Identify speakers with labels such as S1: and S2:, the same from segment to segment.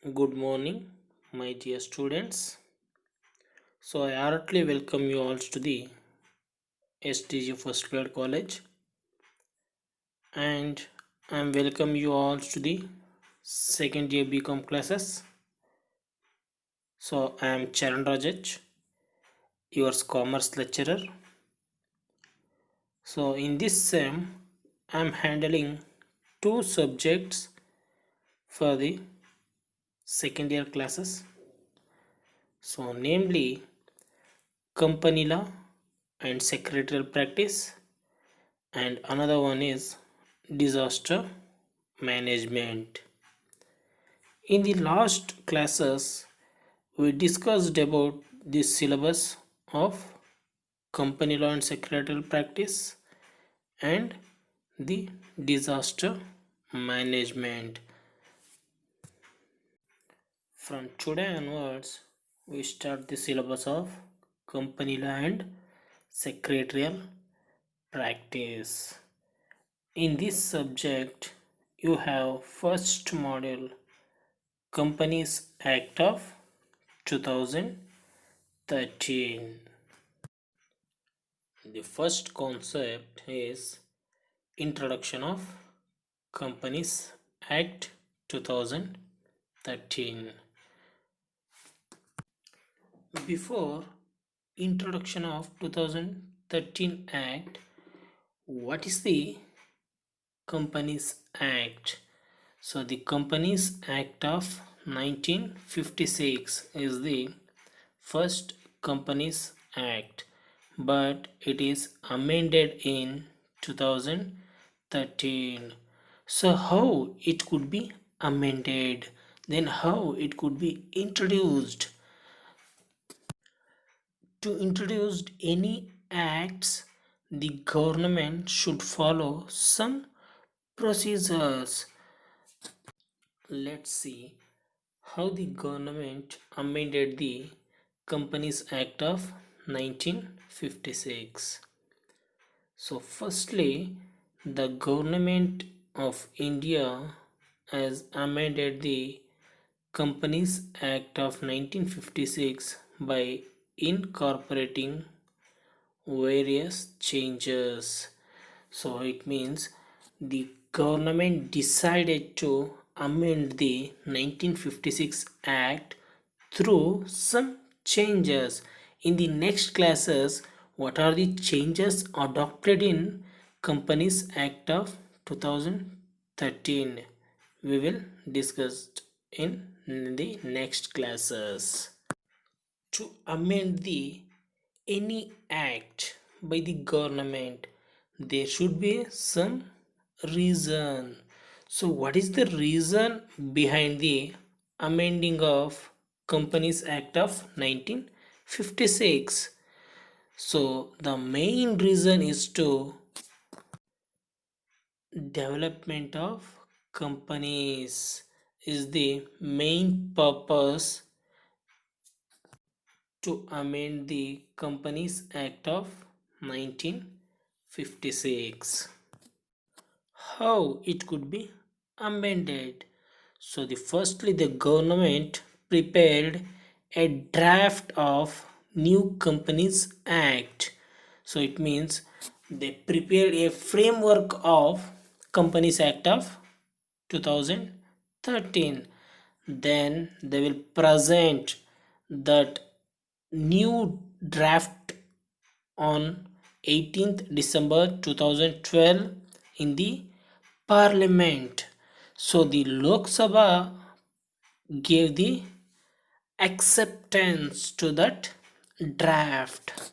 S1: Good morning, my dear students. So, I heartily welcome you all to the STG First Grade College, and I welcome you all to the second year BCom classes. So, I am Charan Rajach, your commerce lecturer. So, in this sem, I am handling two subjects for the second year classes. So, namely, company law and secretarial practice, and another one is disaster management. In the last classes, we discussed about the syllabus of company law and secretarial practice and the disaster management. From today onwards, we start the syllabus of company law and secretarial practice. In this subject, you have first module Companies Act of 2013. The first concept is Introduction of Companies Act 2013. Before introduction of 2013 Act, what is the Companies Act? So the Companies Act of 1956 is the first Companies Act, but it is amended in 2013. So how it could be amended, then how it could be introduced? To introduce any acts, the government should follow some procedures. Let's see how the government amended the Companies Act of 1956. So firstly, the government of India has amended the Companies Act of 1956 by incorporating various changes. So it means the government decided to amend the 1956 Act through some changes. In the next classes, what are the changes adopted in Companies Act of 2013? We will discuss in the next classes. To amend the any act by the government, there should be some reason. So what is the reason behind the amending of Companies Act of 1956? So the main reason is to development of companies is the main purpose to amend the Companies Act of 1956. How it could be amended? So firstly the government prepared a draft of new Companies Act. So it means they prepared a framework of Companies Act of 2013. Then they will present that new draft on 18th December 2012 in the Parliament. So the Lok Sabha gave the acceptance to that draft.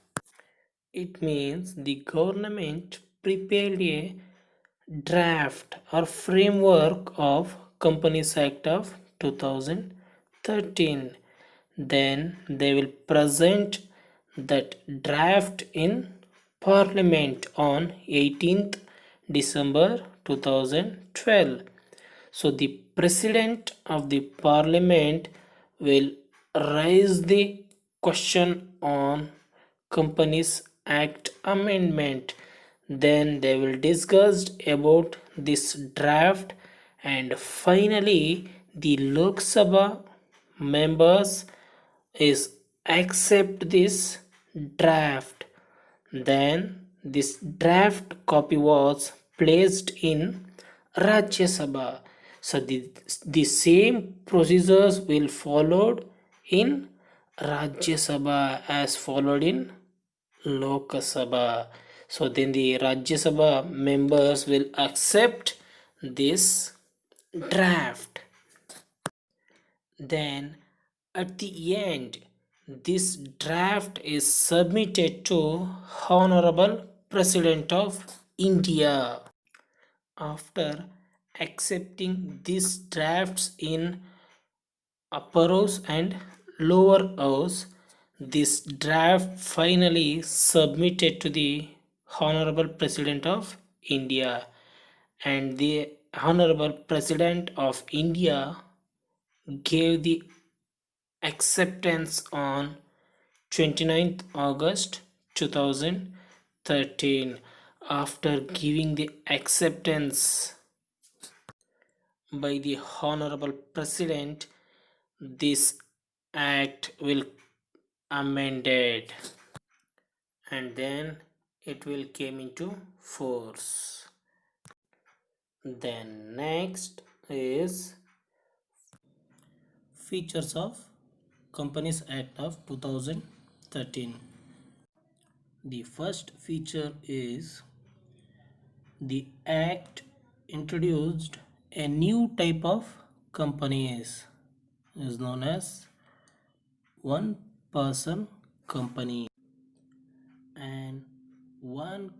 S1: It means the government prepared a draft or framework of Companies Act of 2013. Then they will present that draft in Parliament on 18th December 2012. So the President of the Parliament will raise the question on Companies Act amendment. Then they will discuss about this draft, and finally the Lok Sabha members is accept this draft. Then this draft copy was placed in Rajya Sabha. So the same procedures will followed in Rajya Sabha as followed in Lok Sabha. So then the Rajya Sabha members will accept this draft. Then at the end, this draft is submitted to Honorable President of India. After accepting these drafts in upper house and lower house, this draft finally submitted to the Honorable President of India, and the Honorable President of India gave the acceptance on 29th August 2013. After giving the acceptance by the Honorable President, this act will amended and then it will came into force. Then next is features of Companies Act of 2013. The first feature is the act introduced a new type of companies is known as one person company, and one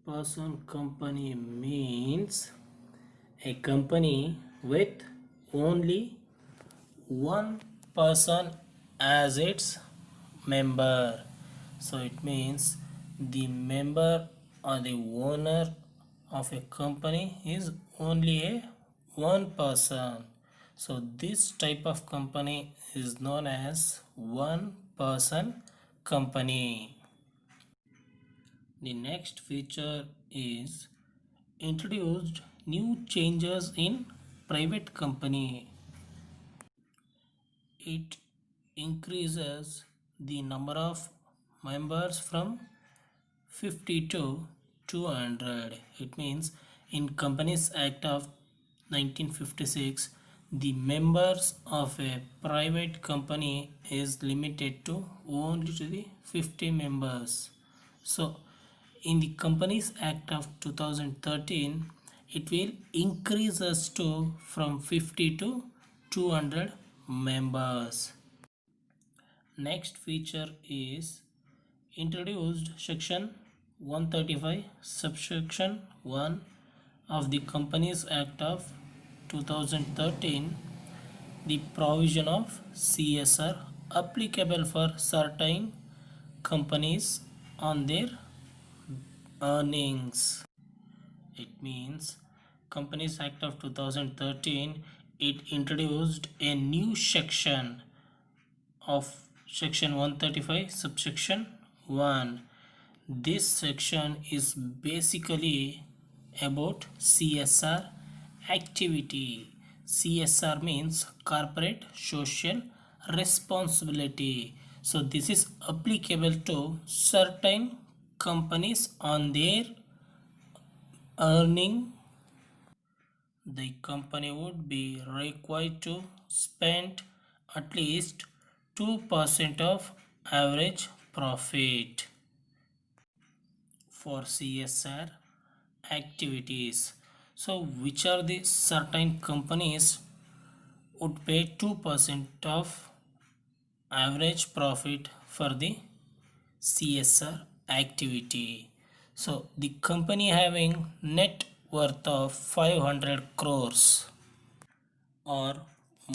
S1: person company means a company with only one person as its member. So it means the member or the owner of a company is only a one person. So this type of company is known as one person company. The next feature is introduced new changes in private company. It increases the number of members from 50 to 200. It means in Companies Act of 1956, the members of a private company is limited to only to the 50 members. So in the Companies Act of 2013, it will increase us to from 50 to 200 members. Next feature is introduced section 135 subsection 1 of the Companies Act of 2013, the provision of CSR applicable for certain companies on their earnings. It means Companies Act of 2013, it introduced a new section of section 135 subsection 1. This section is basically about CSR activity. CSR means corporate social responsibility. So this is applicable to certain companies on their earning. The company would be required to spend at least 2% of average profit for CSR activities. So which are the certain companies would pay 2% of average profit for the CSR activity? So the company having net worth of 500 crores or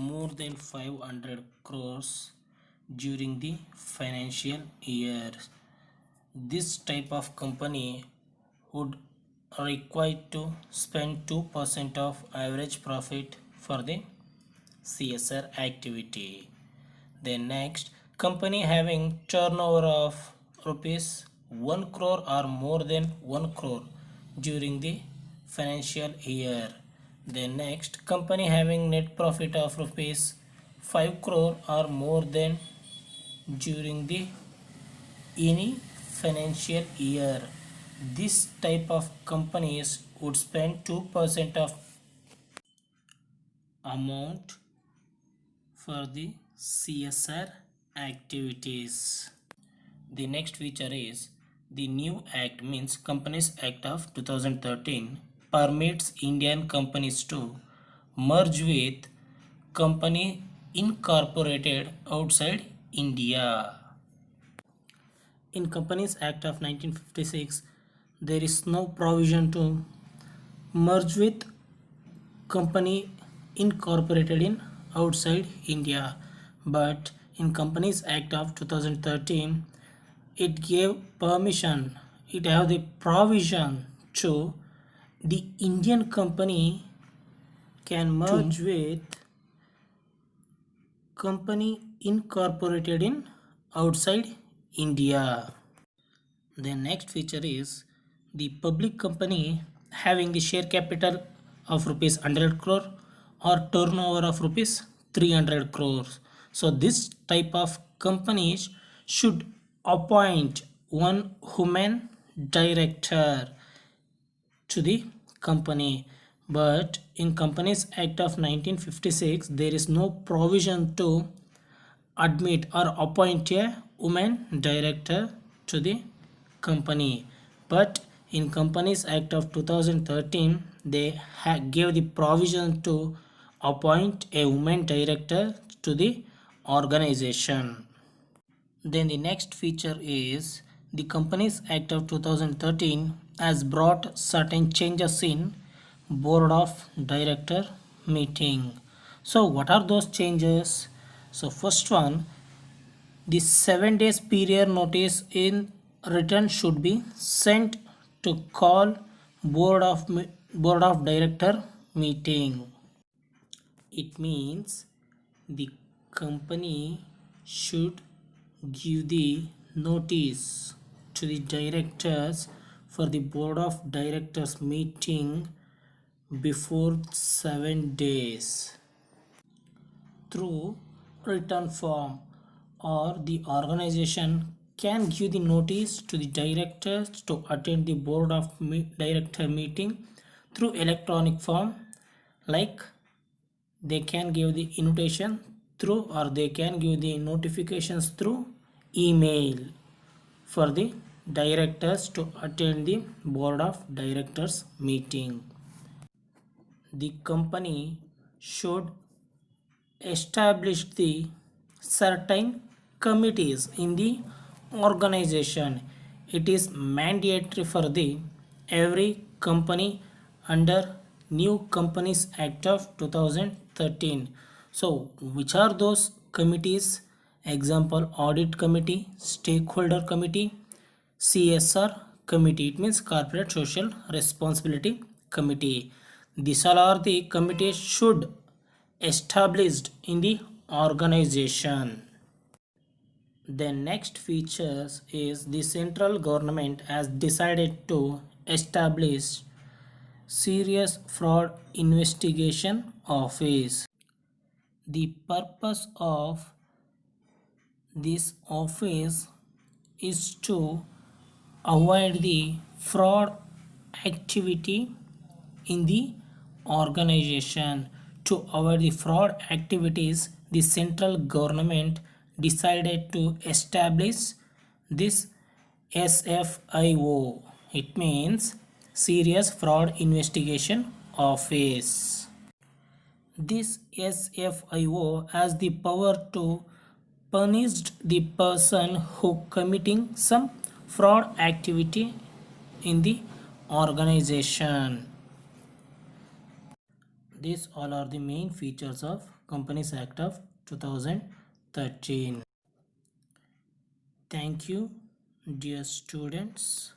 S1: more than 500 crores during the financial year. This type of company would require to spend 2% of average profit for the CSR activity. Then next, company having turnover of rupees 1 crore or more than 1 crore during the financial year. Then next, company having net profit of rupees 5 crore or more than during the any financial year. This type of companies would spend 2% of amount for the CSR activities. The next feature is the new act means Companies Act of 2013 permits Indian companies to merge with company incorporated outside India. In Companies Act of 1956, there is no provision to merge with company incorporated in outside India, but in Companies Act of 2013, it gave permission, it have the provision to the Indian company can merge with company incorporated in outside India. The next feature is the public company having the share capital of rupees 100 crore or turnover of rupees 300 crores. So this type of companies should appoint one human director to the company. But in Companies Act of 1956, there is no provision to admit or appoint a woman director to the company. But in Companies Act of 2013, they gave the provision to appoint a woman director to the organization. Then the next feature is the Companies Act of 2013 has brought certain changes in board of director meeting. So what are those changes? So first one, the 7 days period notice in written should be sent to call board of director meeting. It means the company should give the notice to the directors for the board of directors meeting before 7 days through written form, or the organization can give the notice to the directors to attend the board of director meeting through electronic form, like they can give the invitation through, or they can give the notifications through email for the directors to attend the board of directors meeting. The company should establish the certain committees in the organization. It is mandatory for the every company under new Companies Act of 2013. So which are those committees? Example, audit committee, stakeholder committee, CSR committee, it means corporate social responsibility committee. These all are the committees should established in the organization. The next features is the central government has decided to establish serious fraud investigation office. The purpose of this office is to avoid the fraud activity in the organization. To avoid the fraud activities, the central government decided to establish this SFIO. It means Serious Fraud Investigation Office. This SFIO has the power to punish the person who committing some fraud activity in the organization. These all are the main features of Companies Act of 2013. Thank you, dear students.